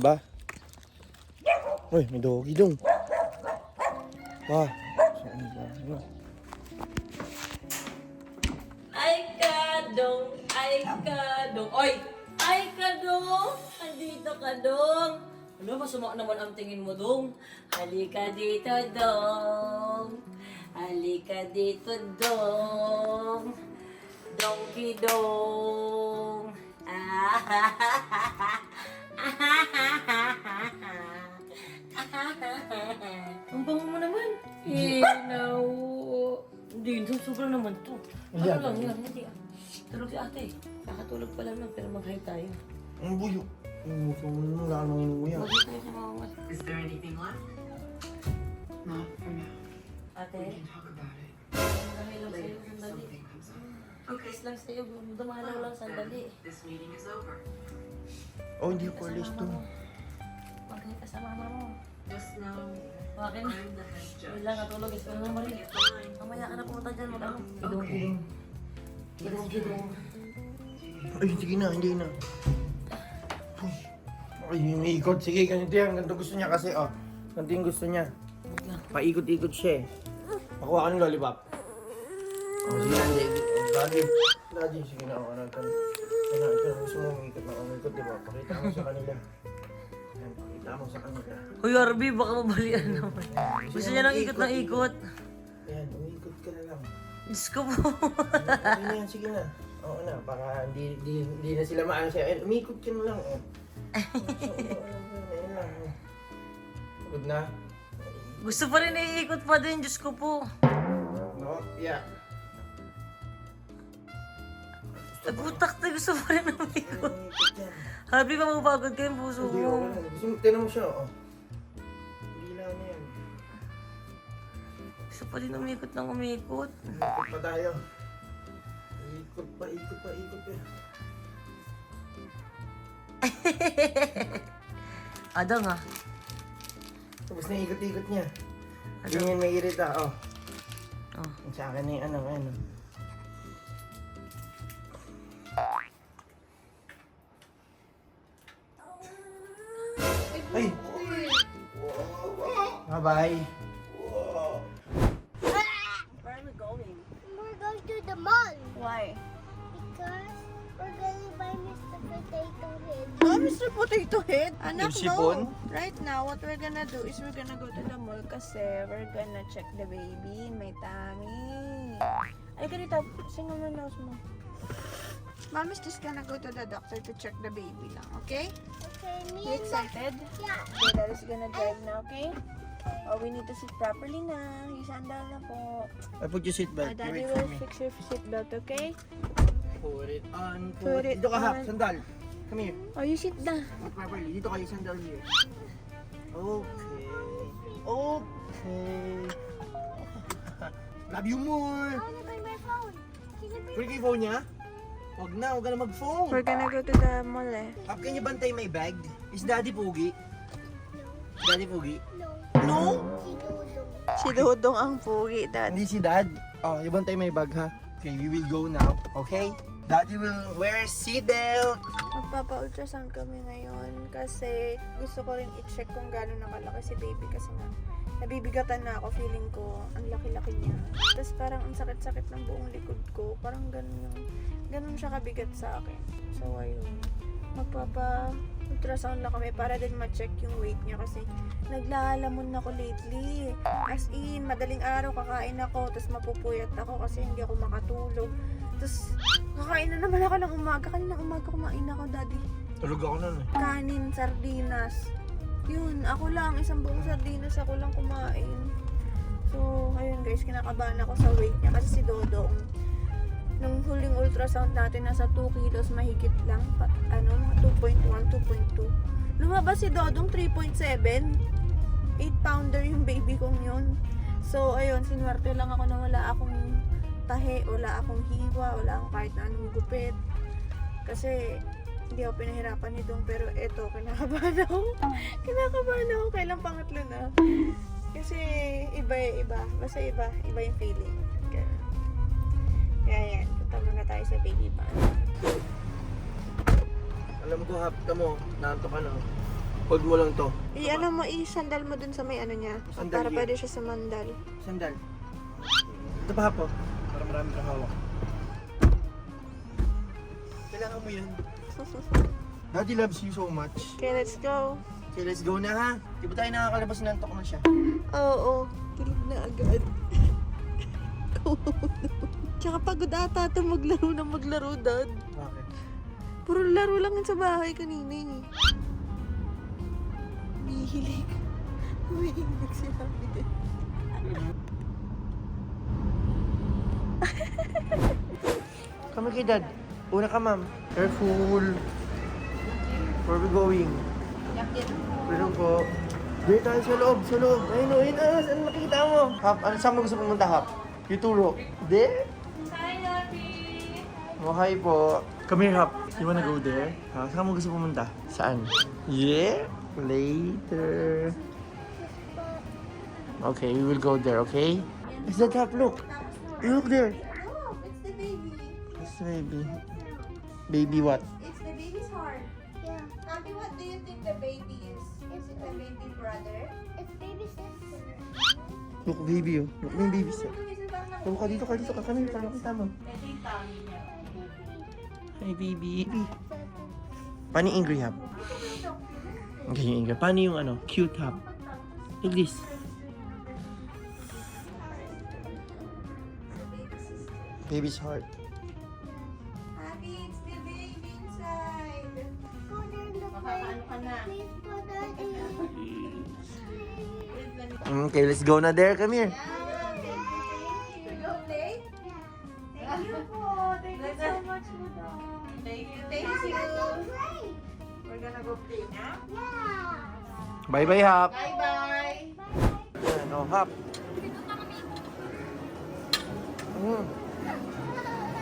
ba? Uy, may doggy dong. Pa. Saan ba? Ano? Ay, Kadong! Ay, Kadong! Oy! Ay, Kadong! Andito ka, Dong! Ano, masama naman ang tingin mo, Dong? Halika dito, Dong! Halika dito, Dong! Donkey Dong! Ang bango mo naman. No. Hindi, sobrang naman to. Ano Yan. lang yan, hindi ah. Tulog si ate. Kakatulog pa lang pero mag-hi tayo. Ang buyo. Ang muso mo wala nang inuwi. Mag-hi tayo sa mga mas. Is there anything left? Not for now. Ate, We can talk about it mag-hi lang sa'yo later if sandali. something comes up. Kiss lang sa'yo, dumalaw lang sandali. This meeting is over. Oh, hindi ko alis to. Mag-hi ka sa mama mo. Just know Bakit? I'm the head Wala judge. lang, katulog. Ito na naman rin. You're fine. Mamaya ka na pumunta dyan, mag-ano. Okay. Kidong. Ay, sige na, hindi na. Uy. Ay, may ikot. Sige, ganito yan. Ganito gusto niya kasi, oh. Ganito yung gusto niya. Paikot-ikot siya eh. Makuha ka ng lollipop. Oh, sige na, hindi. Daddy, sige na, ako na. Ito, gusto mo umikot na umikot, di ba? Pakita mo sa kanila. Ayan, pakita mo sa kanila. Hoy, Arby, baka mabalian naman. Gusto niya ng ikot ng ikot. Ayan, umikot ka na lang. Diyos ko po. Sige na yan, sige na. Oo na, para hindi na sila maano sa'yo. Ayan, umikot ka na lang, oh. Ayan lang, oh. Good na? Gusto pa rin iikot pa din, Diyos ko po. No? Yeah. Nagutak na gusto pa rin umikot. Umikot yan. Happy pa mapagod kayo yung puso Hindi, mo. okay lang. Gusto mo, tinan mo siya, oh. Hindi lang na yan. Gusto pa din umikot ng umikot. Ikot pa tayo. Ikot pa, ikot pa, ikot pa. Adang ah. Tapos na ikot-ikot niya. Ganyan may irita, oh. Oh. Sa akin na yung ano, ano. Ay! Bye-bye. Where are we going? We're going to the mall Why? because we're going to buy Mr. Potato Head. Oh, Mr. Potato Head? Anak, Yung sipon? no. Right now, what we're gonna do is we're gonna go to the mall kasi we're gonna check the baby in my tummy. Ay, dito. Single mo nose mo. Mom is just gonna go to the doctor to check the baby lang, okay? Okay, me You and excited? yeah. Okay, that is gonna drive na, okay? Oh, we need to sit properly na. Yung sandal na po. I put your seatbelt. Daddy will fix your seatbelt, okay? Put it on. Put it Dito ka ha, on. sandal. Come here. Oh, you sit na. Put properly. Dito kayo, sandal here. Okay. Okay. Love you more. I want to buy my phone. Can you buy Free kay phone niya? Huwag na, huwag ka na mag-phone. We're gonna go to the mall eh. Up, can you bantay my bag? Is Daddy Pogi? Daddy Pogi? no? No! Si Dodo. Si Dodong ang pugi, Dad. Hindi si Dad. Oh, you bantay my bag ha? Okay, we will go now. Okay? Daddy will wear seatbelt. Magpapa-ultrasound kami ngayon kasi gusto ko rin i-check kung gano'n nakalaki si baby kasi nga nabibigatan na ako, feeling ko ang laki-laki niya. Tapos parang ang sakit-sakit ng buong likod ko. Parang ganun siya kabigat sa akin. So ayun, magpapa-ultrasound na kami para din ma-check yung weight niya kasi naglalamon ako lately. As in, madaling araw kakain ako, tapos mapupuyat ako kasi hindi ako makatulog. Tapos kakain na naman ako ng umaga. Kaninang umaga kumain ako, Daddy. Tulog ako nun eh. Kanin, sardinas. Yun, ako lang, isang buong sardinas ako lang kumain. So, ayun guys, kinakabahan ako sa weight niya kasi si Dodong nung huling ultrasound natin nasa 2 kilos mahigit lang, mga 2.1, 2.2. Lumabas si Dodong 3.7. 8 pounder yung baby kong yun. So, ayun, sinwerte lang ako na wala akong tahi, wala akong hiwa, wala akong kahit na anong gupit. Kasi hindi ako pinahirapan ni Dong, pero eto, kinakabahan ako. Kinakabahan ako, kailang pangatlo na. Kasi iba. Basta iba yung feeling. Kaya yan, punta muna tayo sa baby band. Alam ko, hap ka mo, naanto ka no. Hold mo lang to. Ano mo, i-sandal mo dun sa may ano niya. Sandal Para yan. pwede siya sa mandal. Sandal. Ito pa po. Para marami kang hawak. Kailangan mo yan. Daddy loves you so much. Okay, let's go. Okay, let's go na ha. Di ba tayo nakakalabas, nantok na siya? Oo. Tulog na agad. Tsaka pagod ata ito maglaro, Dad. Bakit? Puro laro lang yun sa bahay kanina eh. Bihilig. Umihilig si Happy din. Kami kay Dad. Una ka, ma'am. Careful. Where are we going? Pero po. Dito tayo sa loob, sa loob. Ayun o, ayun o. Saan nakikita mo? Hap, ano saan mo gusto pumunta, Hap? Ituro. Di? Hi, Happy! Oh, hi po. Come here, Hap. You wanna go there? Ha? Saan mo gusto pumunta? Saan? Yeah? Later. Okay, we will go there, okay? Is that Hap? Look. Look there. Oh, it's the baby. It's the baby. Baby what? It's the baby's heart. Yeah. Happy, what do you think the baby is? Is it the baby brother? It's baby sister. Look, baby oh. Look, may baby siya. Look, ka dito, ka. Kami, para makita mo. Ito yung tummy niya. Hi, baby. Paano yung angry Hap? Okay, yung angry. Paano yung ano? Cute Hap? Like this. Baby's heart. Happy, it's the baby inside. Go there and look Makakaano ka na. Please go daddy. Okay, let's go na there. Come here. You go play? Thank you po. Thank you so much po daw. Thank you. Thank Let's you. go play. We're gonna go play now. Yeah. Bye-bye, Hap. Bye-bye. Ayan, oh, Hap.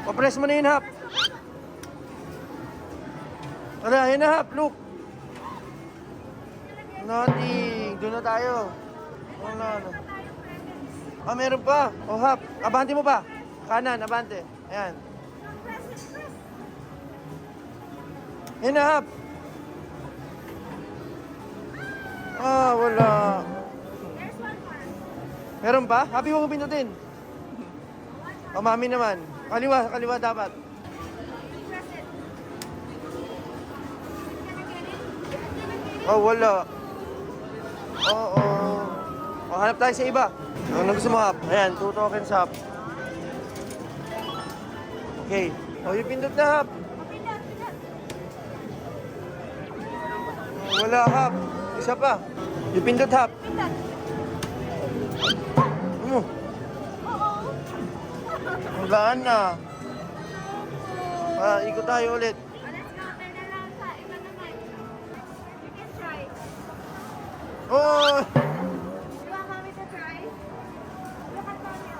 Papress mo na yun, Hap. Wala, yun na, Hap. Look. Nothing. Doon na tayo. Wala na. Ah, meron pa. Oh, Hap. Abante mo pa. Kanan, abante. Ayan. Yan na, Hap. Ah, wala. Meron pa? Happy mo ko pindutin. O, mami naman. Kaliwa dapat. Oh, wala. Oo. O, hanap tayo sa iba. Ano gusto mo, Hap? Ayan, 2 tokens, Hap. Okay. O, yung pindot na, Hap. Wala, Hap. Isa pa. Yung pindot, Hap. Ano? Wala na. Ah, ikot tayo ulit. Let's go. Turn around sa iba naman. You can try. Oh! You want mommy to try? Look at mommy.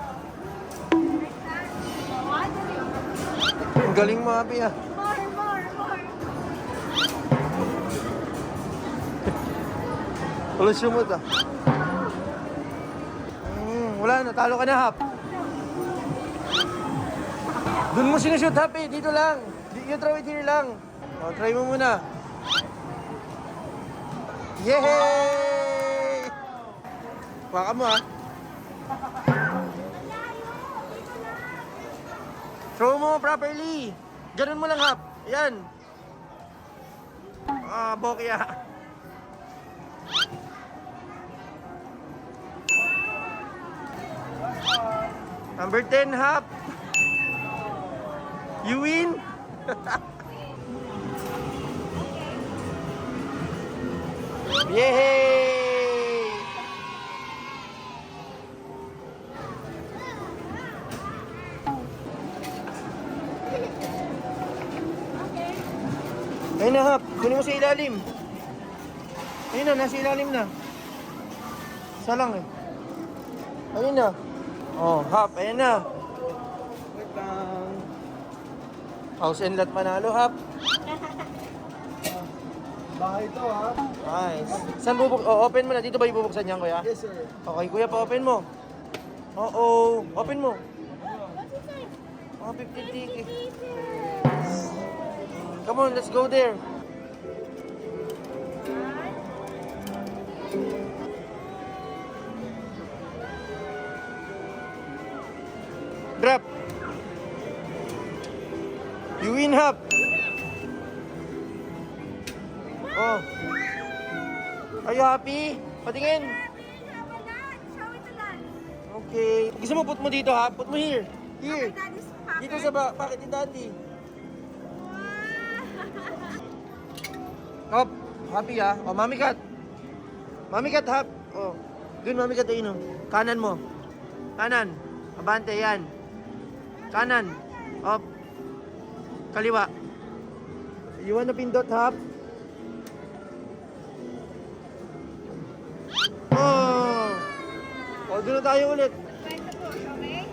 Like that. What? Ang galing mo, Happy, ah. More. Walang sumot, ah. Wala na, talo ka na, Hap. Doon mo sinushoot, Hap, eh. Dito lang. You throw it here lang. O, try mo muna. Yay! Waka mo, ah. Throw mo properly. Ganun mo lang, Hap. Ayan. Ah, bokya. Number 10, Hap. You win. Yay! Ayun na, Hap. Kunin mo sa ilalim. Ayun na, nasa ilalim na. Isa lang eh. Ayun na. Oh, Hap, ayun na. Wait lang. House and lot manalo, Hap. Bahay to ha? Nice. Saan bubuk? Oh, open mo na. Dito ba ibubuksan niyan, kuya? Yes sir. Okay, kuya, pa-open mo. Oo. Open mo. Oh, 50 tickets. Come on, let's go there. Drop. You win, Hap. Oh. Are you happy? Patingin. Show it to Dad. Okay. Gusto mo put mo dito, Hap? Put mo here. Here. Daddy's pocket. Dito sa pocket ni Daddy. Hop. Happy ha? Oh, Mami Kat. Mami Kat, Hap. Oh. Dun, Mami Kat, ayun oh. Kanan mo. Kanan. Abante, yan. Kanan. Hop. Kaliwa. You wanna pindot, Hap? Oh. Oh, doon na tayo ulit. Try to push, okay?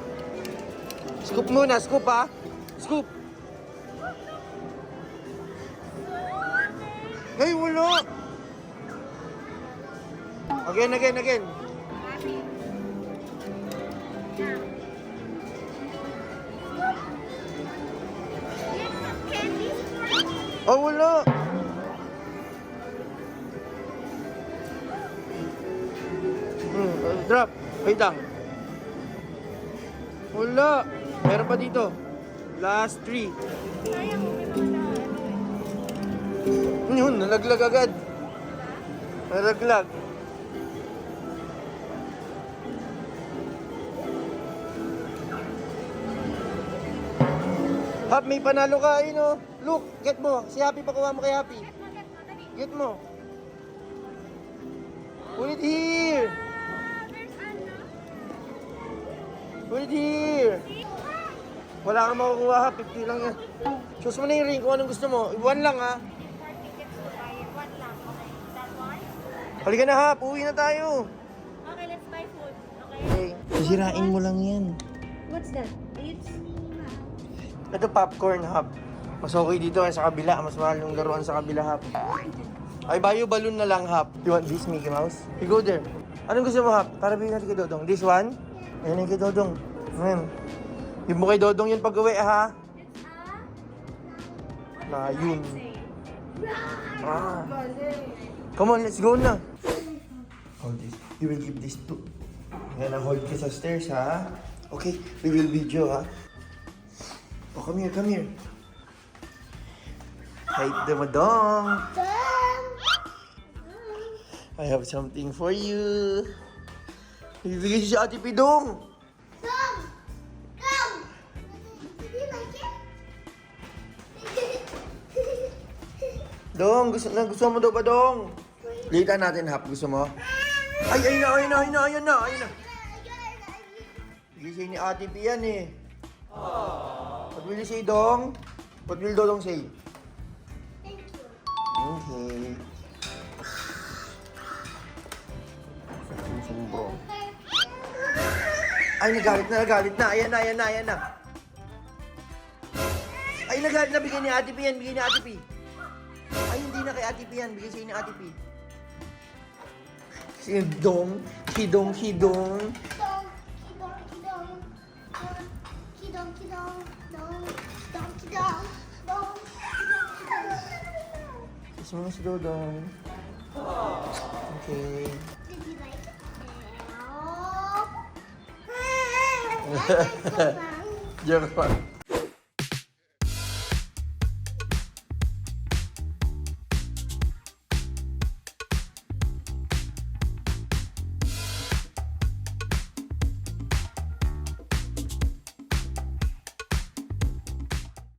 Scoop muna, scoop ha. Scoop. Ay, wala. Again. Happy. Candies for me. Oh, wala. Drop. Wait lang. Wala. Meron pa dito. Last 3. Sayang, may mga Yun, nalaglag agad. Nalaglag. Hap, may panalo ka, ayun oh. Look, get mo. Si Happy, pakuha mo kay Happy. Get mo. Put it here. Put it here. Wala kang makukuha, Hap. 50 lang yan. Choose mo na yung ring kung anong gusto mo. 1 lang ha. 4 tickets to buy. 1 lang, okay? That one? Halika na, Hap. Uwi na tayo. Okay, let's buy food. Okay? Okay. Sisirain mo lang yan. What's that? It's... Ito popcorn, Hap. Mas okay dito kaya sa kabila. Mas mahal yung laruan sa kabila, Hap. Ay, bayo balloon na lang, Hap. You want this, Mickey Mouse? You go there. Anong gusto mo, Hap? Para bigyan natin kay Dodong. This one? Ayan yung kay Dodong. Ayan. Yung mo kay Dodong yun pag-uwi, ha? Na, yun. Ah. Come on, let's go na. Hold this. You will give this to... Ayan, hold ka sa stairs, ha? Okay, we will video, ha? Oh, come here, come here. Hi, Dodong. I have something for you. Ibigay siya si Ate Pidong. Come! Did you like it? Dong, gusto mo daw ba, Dong? Litan natin, Hap. Gusto mo? Ay na. Bigay siya ni Ate P yan, eh. What will you say, Dong? What will Dodong say? Thank you. Okay. Sumbro. Ay, nagalit na. Ayan na. Ay, nagalit na. Bigay ni Ate P yan. Ay, hindi na kay Ate P yan. Bigay sa'yo ni Ate P. Si Dong. Hidong. Kiss mo na si Dodong. Okay. Did you like it? No. Joke pa.